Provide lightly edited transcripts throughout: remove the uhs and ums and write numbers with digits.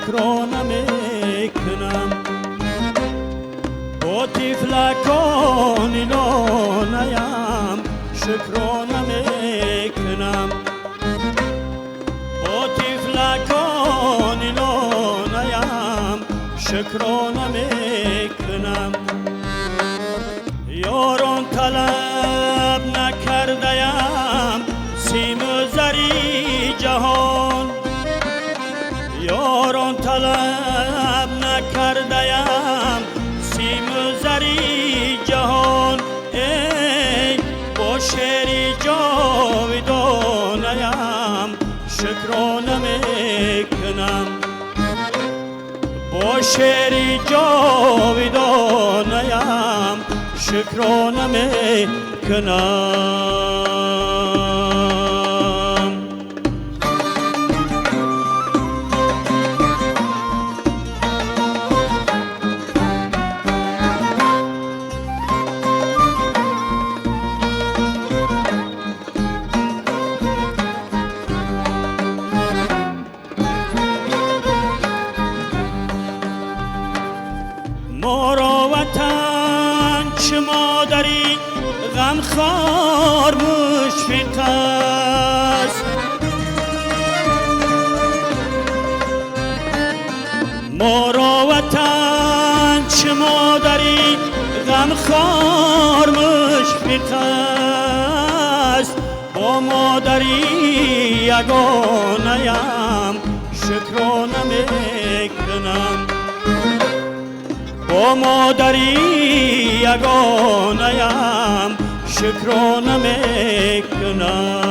شکرانه میکنم با تفلکان لانه‌ام شکرانه میکنم با تفلکان لانه‌ام شکرانه میکنم یاران طلب نکرده‌ام سیم و زری جهان یاران طلب نکرده‌ام سیم و زری جهان ای با شعری جاودانه‌ام شکرانه میکنم با شعری جاودانه‌ام شکرانه میکنم ما را وطن چه مادری غمخوار مشفق است ما را وطن چه مادری غمخوار مشفق است با مادری یگانه‌ام شکرانه میکنم با مادری یگانه‌ام شکرانه میکنم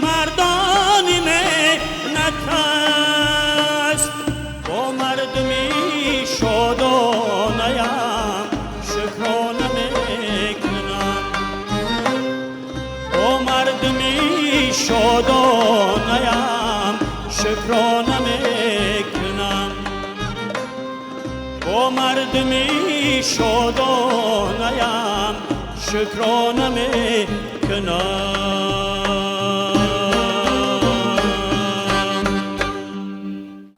مردان مهنت است با مردمی شادانه‌ام شکرانه میکنم با مردمی شادانه‌ام شکرانه میکنم با مردمی شادانه‌ام شکرانه میکنم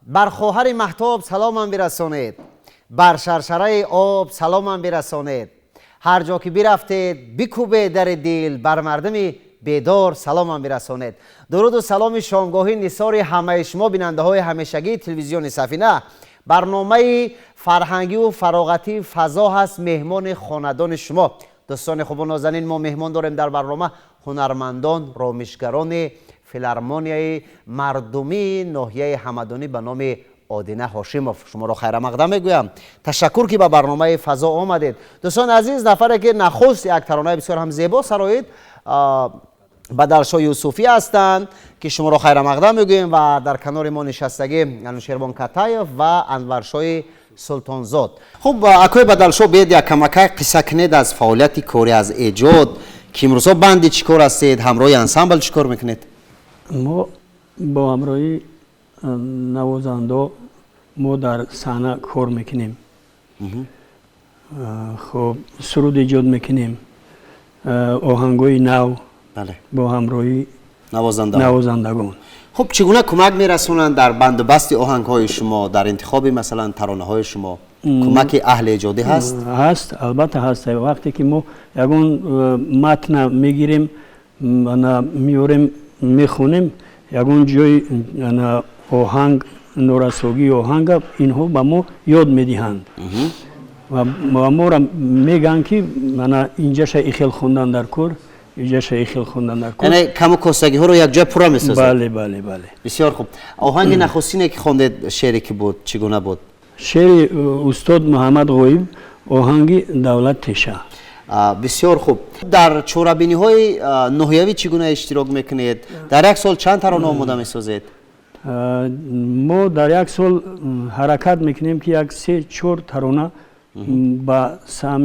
بر خواهر مهتاب سلامم برسانید بر شرشره آب سلامم برسانید هر جا که برفتید بکوبید در دل بر مردم بیدار سلامم برسانید درود و سلام شامگاهی نثار همه شما بیننده های همیشگی تلویزیون سفینه برنامه فرهنگی و فراغتی فضا هست مهمان خاندان شما دوستان خوب و نازنین ما مهمان داریم در برنامه هنرمندان رامشگران فیلارمونیای مردمی ناحیه همدانی به نام آدینه هاشموف شما را خیر مقدم میگویم تشکر که به برنامه فضا آمدید دوستان عزیز نفری که نخست یک ترانه بسیار هم زیبا سرایید بدرشاه یوسفی هستند که شما را خیر مقدم میگویم و در کنار ما نشستگی انوشیروان کتایف و انورشاه سلطانزاد خب اکوی بدرشاه بیاید یک کمک قصه کنید از فعالیت کاری از ایجاد که امروزها بندی چیکار هستید همراه انسامبل چیکار میکنید ما با همراهی نوازنده ما در صحنه کار میکنیم خب سرود ایجاد میکنیم آهنگای نو بله. با همراهی نوازنده. نوازندگان. خب چگونه کمک میرسونند در بند و بست آهنگ های شما، در انتخاب مثلا ترانه های شما؟ کمک اهل ایجادی هست؟ هست، البته هست. وقتی که ما یگون متن میگیریم میوریم میخونیم، یگون جای آهنگ نورسوگی آهنگ اینها به ما یاد میدهند و ما را میگن که من اینجا شیخل خوندن در کور، اینجا شیخل خوندن در کور. یعنی کم و کاستگی ها رو یک جای پورا میسازید؟ بله بله بله. بسیار خوب. آهنگ نخستینی که خوندید شعری که بود چگونه بود؟ شعر استاد محمد غویب، آهنگ دولت تشه. بسیار خوب. در چورابینی های نهیوی چگونه اشتراک میکنید؟ در یک سال چند ترانه آماده میسازید؟ ما در یک سال حرکت میکنیم که یک 3-4 ترانه با سهم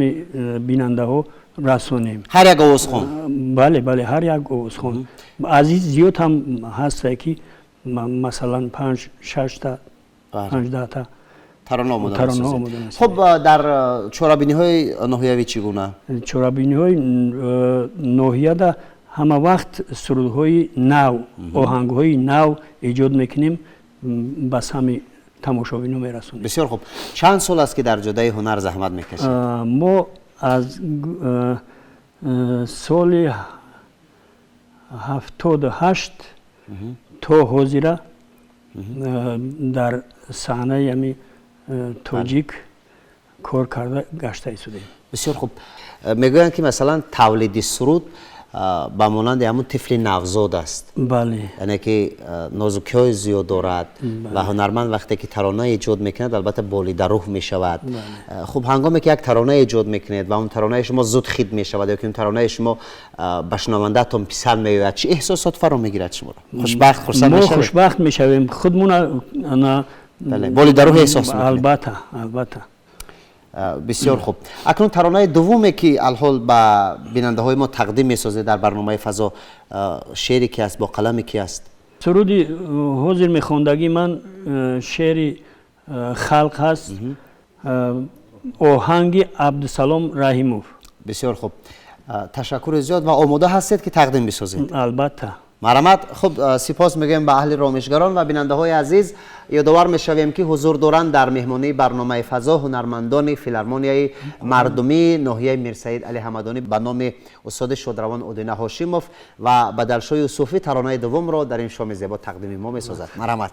بیننده ها رسونیم. هر یک آوازخوان؟ بله بله، هر یک آوازخوان. عزیز زیاد هم هست که مثلا 5-6 تا 5-10 تا ترانه آماده میسازید. خب در چورابینی های نهیوی چگونه؟ چورابینی های نهیه ده همه وقت سرودهای نو، آهنگهای نو ایجاد میکنیم، بس همه تماشابینو میرسونیم. بسیار خوب. چند سال است که در جاده هنر زحمت میکشید؟ ما از سال 78 تا حاضره در صحنه یعنی تاجیک کار کرده گشته ایستادیم. بسیار خوب. میگویند که مثلا تولید سرود با مانند همون طفل نوزاد است. بله. یعنی که نازکی های زیاد دارد و هنرمند وقتی که ترانه ایجاد میکند البته بالیده روح میشود. خب هنگامی که یک ترانه ایجاد میکنید و اون ترانه شما زود خید میشود یا که اون ترانه شما به شنونده‌تان پسند میآید، چه احساسات فرا میگیرد شما را؟ خوشبخت خرسند میشوید؟ ما خوشبخت میشویم، خودمون بله، بالیده روح احساس میکنید. البته. بسیار خوب. اکنون ترانه دومی که الحال به بیننده های ما تقدیم میسازه در برنامه فضا، شعری که است با قلمی که است؟ سرودی حاضر میخواندگی من شعر خلق هست، آهنگ عبدالسلام رحیموف. بسیار خوب. تشکر زیاد و آماده هستید که تقدیم بسازید؟ البته. مرحمت. خب سپاس میگیم به اهل رامشگران و بیننده های عزیز. یادآور میشویم که حضور دارند در مهمانی برنامه فضا هنرمندان فیلارمونیای مردمی ناحیه میرسعید علی حمدانی به نام استاد شادروان اودینه هاشیموف و بدلشاه یوسفی ترانه دوم را در این شام زیبا تقدیم ما میسازد. مرحمت.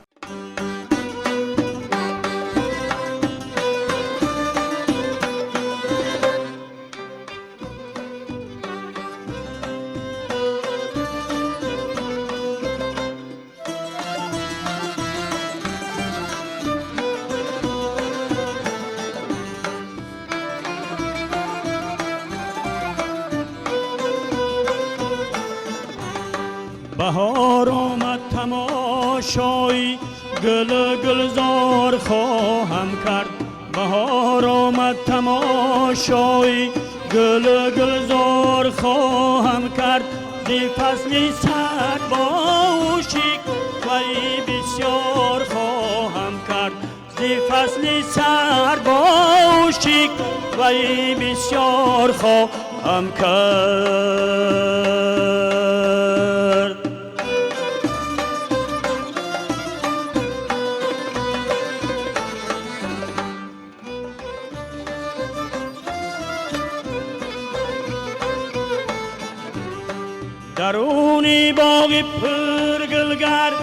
بهار آمد تماشایی گل گلزار خواهم کرد. بهار آمد تماشایی گل گلزار خواهم کرد. زی فصلی سر باشی وی بسیار خواهم کرد. زی فصلی سر باشی وی بسیار خواهم کرد. درونی باغ پرگلگر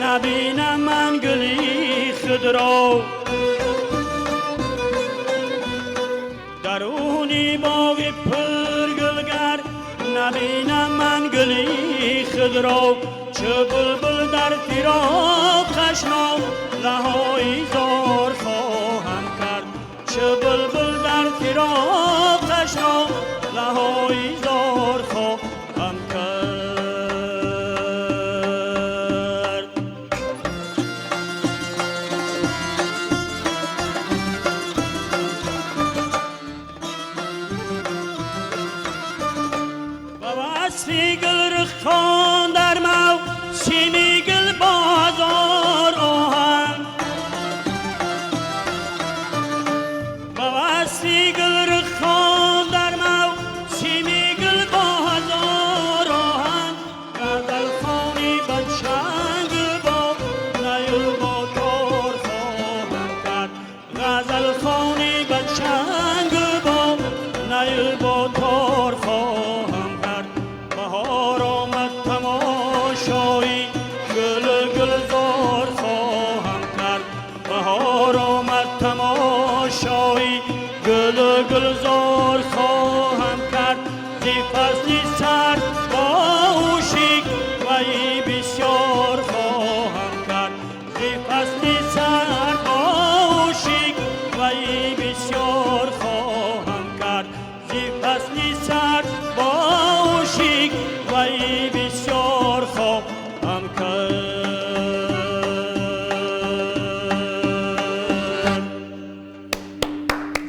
نبینم من گلی خود را. درونی باغ پرگلگر نبینم من گلی خود را. چه بلبل در فراقش نام رهایی زار خواهم کرد. چه بلبل در فراقش نام رهایی زار خواهم کرد. وصفی گل رخان در موسمی گل بازار آهن. وصفی گل رخان در موسمی گل بازار آهن. سر با او شکوه بسیار خواهم کرد زی فصل سر با او شکوه بسیار خواهم کرد زی فصل سر با او شکوه بسیار خواهم کرد.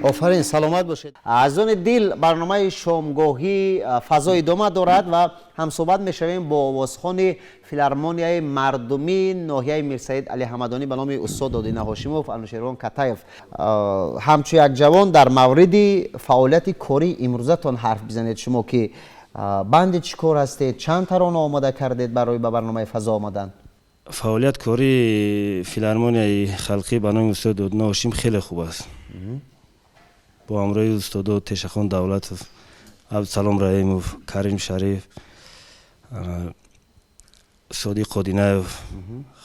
آفرین، سلامت باشید. از اون دل برنامه شامگاهی فضای ادامه دارد و هم صحبت میشویم با آوازخوان فیلارمونیای مردمی ناحیه میرسید علی حمدانی به نام استاد دادینه هاشموف انوشیروان کتایف. همچون یک جوان در مورد فعالیت کاری امروزتان حرف بزنید. شما که بند چیکار هستید؟ چند ترانه آماده کردید برای به برنامه فضا آمدن؟ فعالیت کاری فیلارمونیای خلقی به نام استاد دادینه هاشم خیلی خوب است. با همراه استاد تشخان دولتوف، عبدالسلام رحیموف، کریم شریف، صادق قادینایف،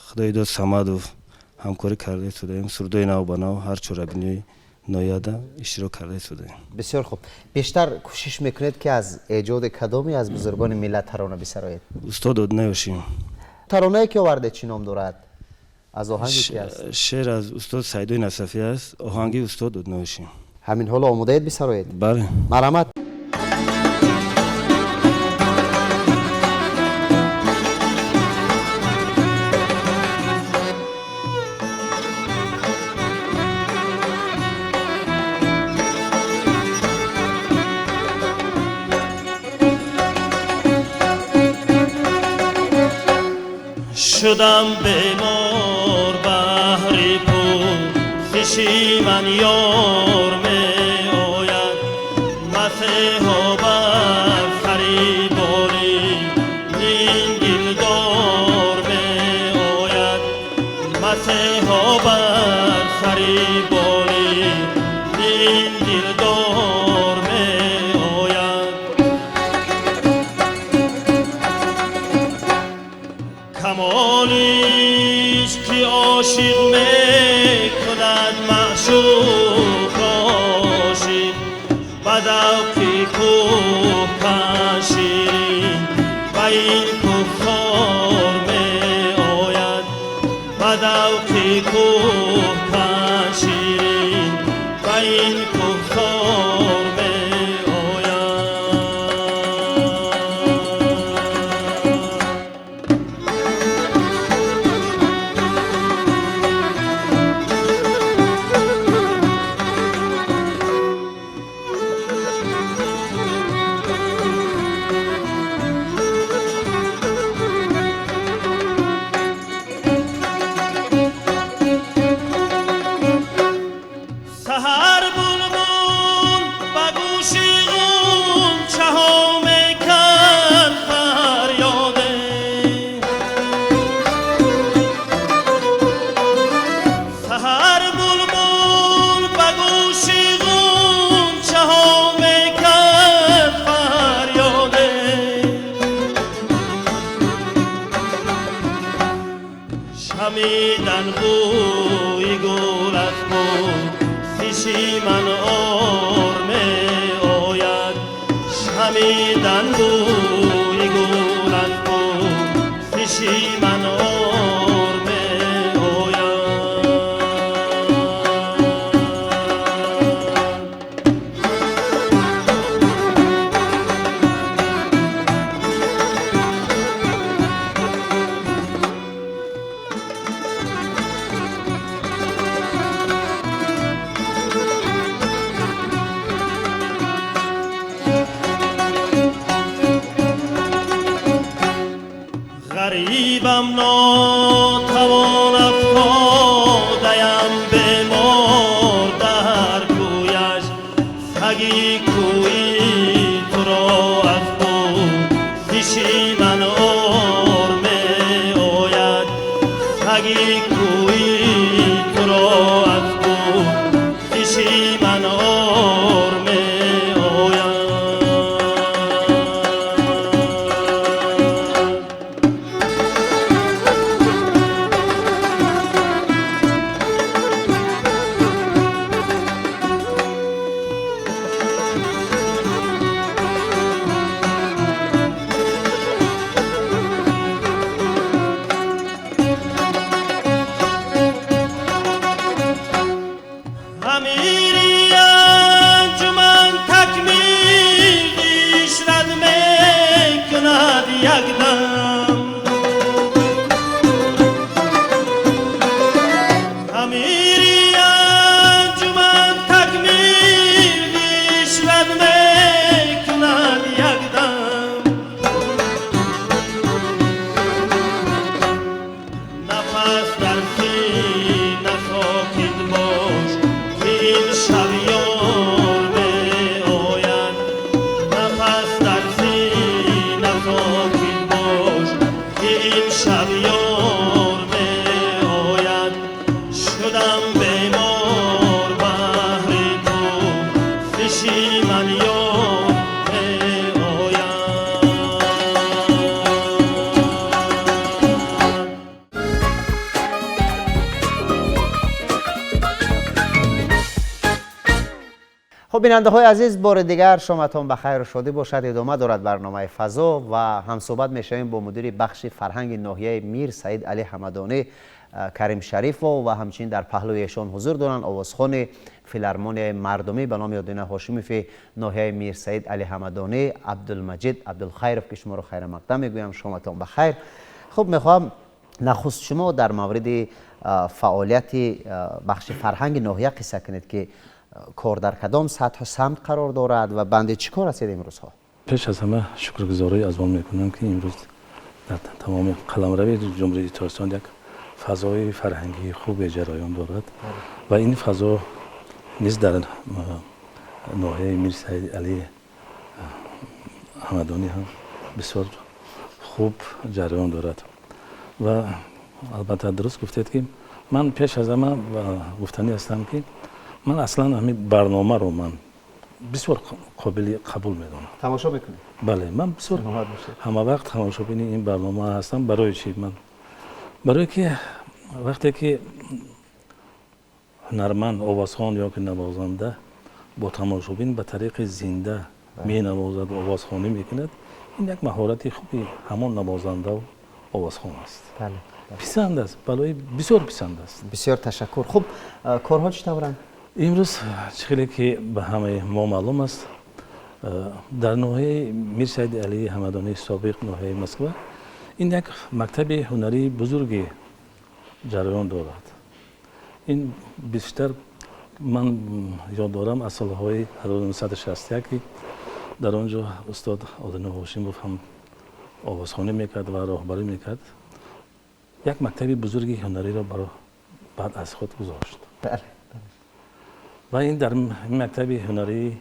خدای داد صمدوف همکاری کرده شدیم. سردای نو به نو هر چهار بینی نایاده اشتراک کرده شدیم. بسیار خوب. بیشتر کوشش میکنید که از ایجاد کدامی از بزرگان ملت ترانه بسرایید؟ استاد دادینه هاشم. ترانه‌ای که آورده چی نام دارد؟ از آهنگی که است؟ شعر از استاد سعیدای نصفی است، آهنگی استاد دادینه هاشم. همین حالا آماده اید بسرایید؟ بله. مرحمت. شدم بیمار بحری پوشی من یار می آید مسیحا بر فریبانی این دلدار می آید مسیحا بر فریبانی این دلدار می آید کمالیش که عاشق می کند معشوق عاشق بدوقی کوه کشیرین و این کفار می آید بدوقی کوه کشیرین و این کفار می آید سحر بلبل به گوش غنچه ها میکرد فریاده سحر بلبل به گوش غنچه ها میکرد فریاده شمیدن بوی گل از بود پیشی من آر می آید شمیدن بوی گل از بود پیشی من آر می آید غریبم ناتوان افکنده‌ام بیمار در کویش سگی کویی تو را از بود پیشی من آر می آید سگی کویی تو را از بود پیشی من آر می آید یک دم امیری انجمن تکمیل رشوت میکند یک دم نفس در سینه ساکت باش که این شب یار میآید نفس در سینه ساکت باش که این شب یار میآید شدم بیمار بهر تو سشی من یار میآید خب بیننده های عزیز، بار دیگر شامتان بخیر و شادی باشد. ادامه دارد برنامه فضا و هم صحبت میشویم با مدیر بخش فرهنگ ناحیه میر سعید علی حمدانی کریم شریف و همچنین در پهلوی ایشان حضور دارند آوازخوان فیلارمونی مردمی به نام یادینه هاشمیف ناحیه میر سعید علی حمدانی عبدالمجید عبدالخیرف که شما رو خیر مقدم میگویم. شامتان بخیر. خب میخوام نخست شما در مورد فعالیت بخش فرهنگ ناحیه قصه کنید که کار در کدام سطح و سمت قرار دارد و بنده چی کار هستید امروز ها؟ پیش از همه شکرگزاری از آن میکنم که امروز در تمام قلمروی جمهوری تاجیکستان یک فضای فرهنگی خوب جریان دارد و این فضا نیز در ناحیه میر سعید علی حمدانی هم بسیار خوب جریان دارد و البته درست گفتید که من پیش از همه گفتنی هستم که من اصلا همین برنامه رو من بسیار قابل قبول میدونم. تماشا میکنید؟ بله، من بسیار همه وقت تماشا بینی این برنامه هستم. برای چی؟ من برای که وقتی که هنرمند آوازخوان یا که نوازنده با تماشابین به طریق زنده می نوازد و آوازخوانی میکند، این یک مهارت خوبی همان نوازنده و آوازخوان است. بله. پسند است، بلای بسیار پسند است. بسیار تشکر. خب کارها چطورند؟ امروز چیزی که به همه ما معلوم است، در ناحیه میر سعید علی حمدانی سابق ناحیه مسکو این یک مکتب هنری بزرگی جریان دارد. این بیشتر من یاد دارم از سالهای 1961 که در آنجا استاد آدینه هاشمیف هم آوازخوانی میکرد و راهبری میکرد. یک مکتب بزرگی هنری را برای بعد از خود گذاشت. بله. و این در این مکتب هنری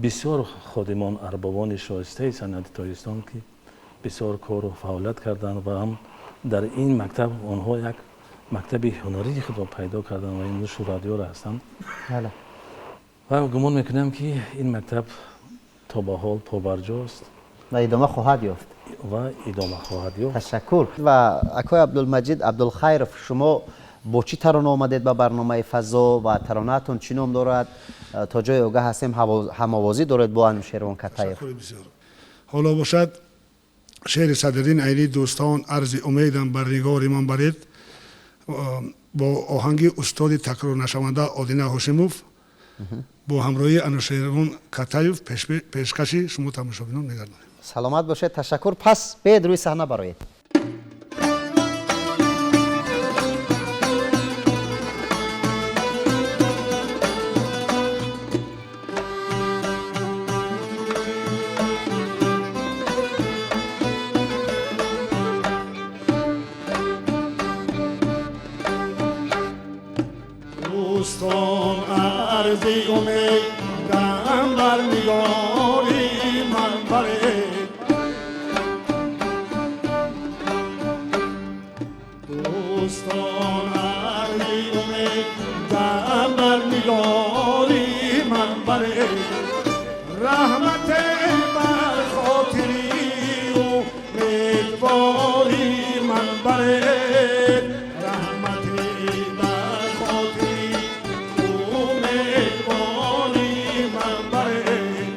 بسیار خادمان اربابان شایسته صنعت تاجیکستان که بسیار کار و فعالیت کردند و هم در این مکتب آنها یک مکتب هنری خود را پیدا کردند و این شورادیو را هستند. بله. و گمان میکنم که این مکتب تا به حال پابرجاست و ادامه خواهد یافت. و ادامه خواهد یافت. تشکر. و اکای عبدالمجید عبدالخیرف، شما با چی ترانه آمدید به برنامه فضا و ترانه‌تون چی نام دارد؟ تا جای آگاه هستیم هم‌آوازی دارد با انوشیروان کتایف. حالا باشد شعر صدرالدین عینی دوستان عرض امیدم بر نگار من برید با آهنگ استاد تکرار نشونده آدینه هاشمیف با همراهی انوشیروان کتایف پیشکشی شما تماشابینان می‌گردانیم. سلامت باشید. تشکر. پس بید روی صحنه برایید. دوستان عرض امیدم بر نگاری من برید دوستان عرض امیدم بر نگاری من برید رحمت بر خاطری و امیدواری من برید رحمت بر خاطری و امیدواری من برید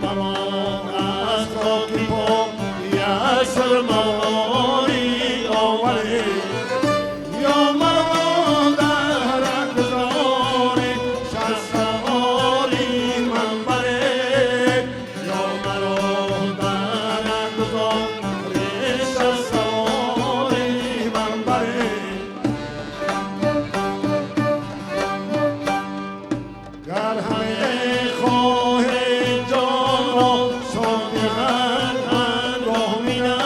ممان از خاکی پایش ماری آوره یا مرا در انتظار شهسواری من بره یا مرا در انتظار شهسواری من بره گر همه خواه جان را صادقاً انگامین است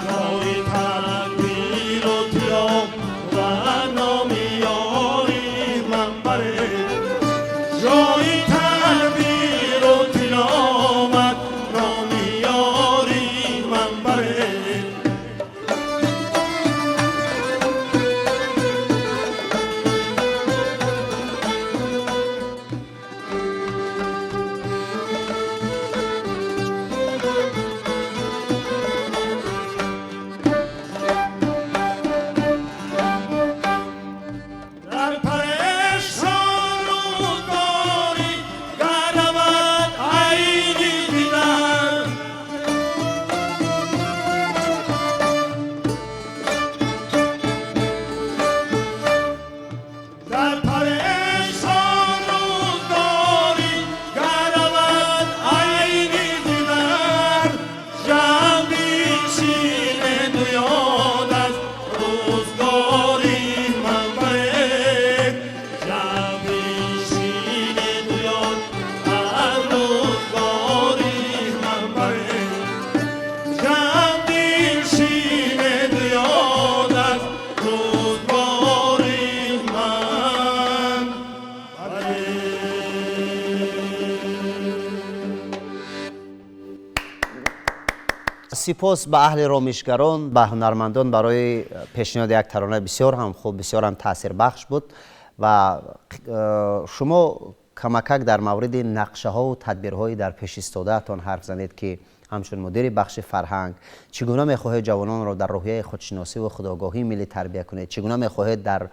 جای تکبیر و تلاوت و نامیاری من بره جای تکبیر و تلاوت نامیاری من بره در پرشان روزگاری گردد عیدی دیدن در پرشان روزگاری گردد عیدی دیدن جمعی شیر دویاد از روزگاری من بره جمعی شیر دویاد از روزگاری من بره جمعی شیر دویاد از روزگاری من بره سپاس به اهل رامشگران، به هنرمندان برای پیشنهاد یک ترانه بسیار هم خوب، بسیار هم تاثیر بخش بود و شما کمکک در مورد نقشه ها و تدبیرهایی در پیش استاده تان حرف زنید که همچون مدیر بخش فرهنگ چگونه میخواهید جوانان را در روحیه خودشناسی و خودآگاهی ملی تربیت کنید، چگونه میخواهید در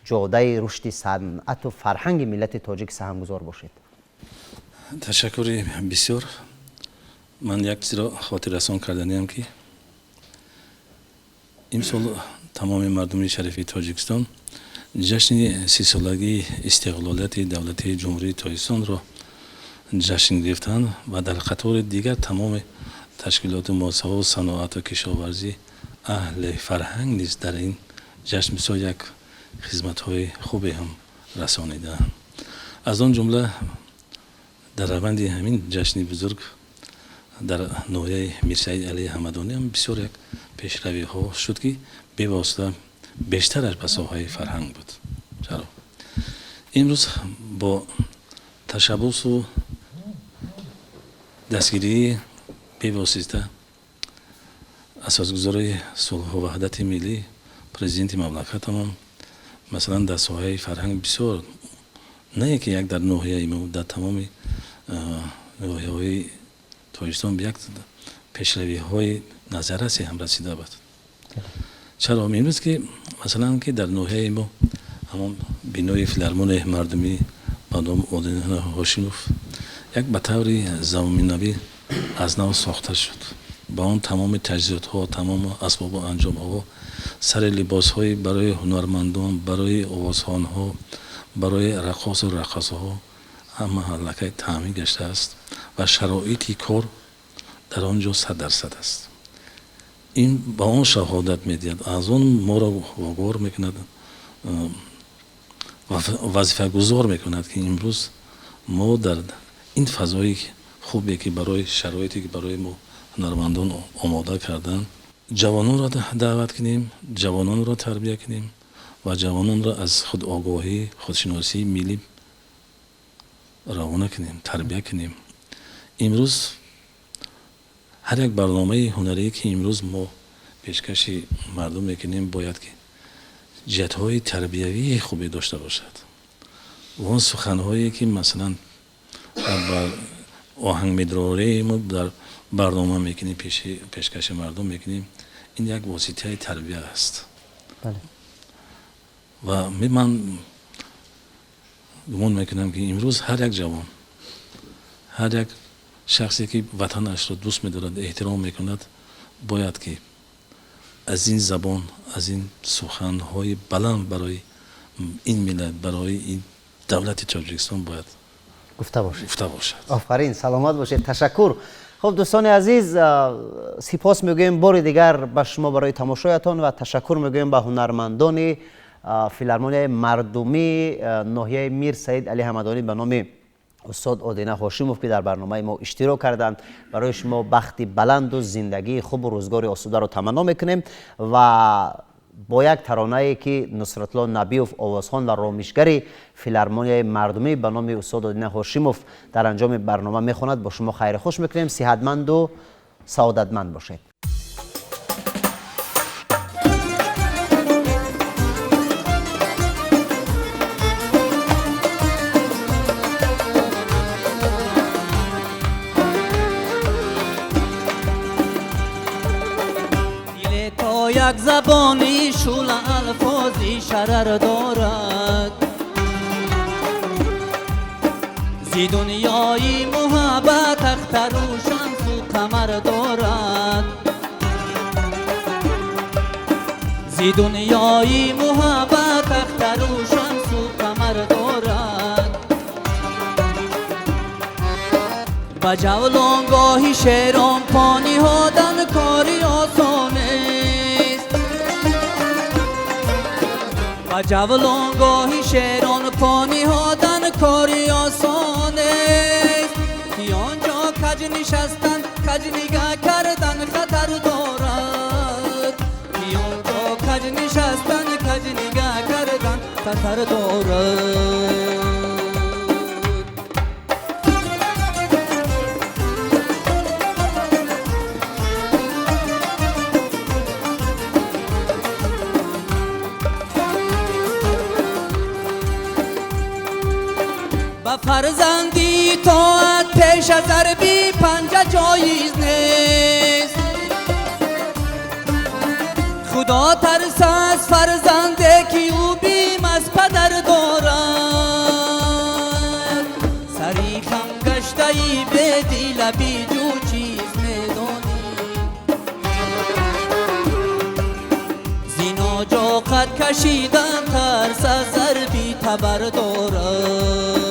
جاده رشد صنعت و فرهنگ ملت تاجیک سهمگذار باشید؟ تشکر بسیار. من یک چیز را خاطر رسان کردنیم که امسال تمام مردم شریف تاجیکستان جشن 30 سالگی استقلالیت دولت جمهوری تاجیکستان را جشن گرفتند و در قطار دیگر تمام تشکیلات مؤسسه و صنعت و کشاورزی اهل فرهنگ نیز در این جشن بسیار یک خدمت‌های خوبی هم رسانیدند. از آن جمله در روند همین جشن بزرگ در ناحیه میرسعید علی حمدانی هم بسیار یک پیشروی ها شد که به واسطه بیشترش به ساحه فرهنگ بود. چرا امروز با تشبث و دستگیری به واسطه اساسگذار صلح و وحدت ملی پرزیدنت مملکت هم مثلا در ساحه فرهنگ بسیار نه که یک در ناحیه ما در تمام ناحیه‌های تاجیکستان به یک پیشروی های نظررسی هم رسیده بود. چرا امروز که مثلا که در ناحیه ما همون بینای فیلارمون مردمی با نام اودین هاشموف یک به طور زمینوی از نو ساخته شد. با اون تمام تجهیزات ها، تمام اسباب و انجام ها، سر لباس های برای هنرمندان، برای آوازخوان ها، برای رقاص و رقاصه ها همه حلقه تامین گشته است و شرایطی کار در آنجا 100% است. این با آن شهادت میدهد، از آن ما را واگذار میکند، وظیفه گذار میکند که امروز ما در این فضای خوبی که برای شرایطی که برای ما هنرمندان آماده کردن جوانان را دعوت کنیم، جوانان را تربیت کنیم و جوانان را از خود آگاهی، خودشناسی ملی روانه کنیم، تربیت کنیم. امروز هر یک برنامه هنری که امروز ما پیشکش مردم میکنیم باید که جهت‌های تربیوی خوبی داشته باشد و اون سخن‌هایی که مثلا در آهنگ میدراره ما در برنامه میکنیم پیشکش مردم میکنیم، این یک واسطه تربیت است. بله. و من گمان میکنم که امروز هر یک جوان، هر یک شخصی که وطنش را دوست می‌دارد، احترام میکند، باید که از این زبان، از این سخن‌های بلند برای این ملت، برای این دولت تاجیکستان باید گفته باشد. آفرین، سلامت باشید. تشکر. خب دوستان عزیز، سپاس میگویم بار دیگر به شما برای تماشایتان و تشکر میگویم به هنرمندان فیلارمونیای مردمی ناحیه میر سید علی حمدانی به نام استاد آدینه هاشموف که در برنامه ما اشتراک کردند. برای شما بخت بلند و زندگی خوب و روزگار آسوده رو تمنا میکنیم و با یک ترانه‌ای که نصرت الله نبیوف آوازخوان و رامیشگری فیلارمونیای مردمی به نام استاد آدینه هاشموف در انجام برنامه میخواند با شما خیر خوش میکنیم. صحتمند و سعادتمند باشید. یک زبانی شول الفاظی شرر دارد، زی دنیای محبت اختر و شمس و قمر دارد، زی دنیای محبت اختر و شمس و قمر دارد. با جولانگاهی شیران پانی هادن کاری آسانه، با جولانگاهی شیران پانی هادن کاری آسانه. که آنجا کج نشستن کج نگاه کردن خطر دارد، که آنجا کج نشستن کج نگاه کردن خطر دارد. فرزندی طاعت پیش از ضربی پنجه جایز نیست. خدا ترس از فرزنده که او بیم از پدر دارد. سری خم گشته ای به دل بی جو چیز میدانی، زینا جا قد کشیدن ترس از ضربی تبر دارد.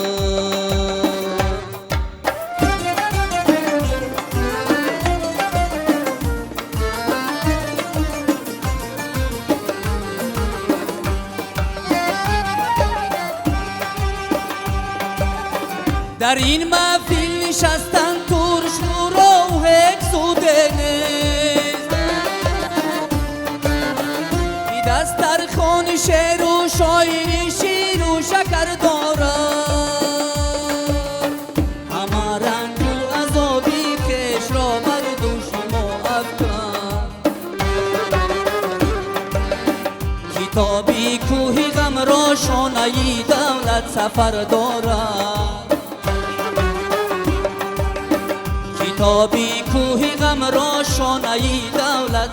در این محفل نشستن ترش رو هک سوده نیست. ای دسترخوان شعر و شاعری شیر و شکر دارد. همه رنج و عذابی کش را بر دوش ما افکن. کتابی کوهی غم را شانه دولت سفر دارد. کتابی کوهی غم را شانه دولت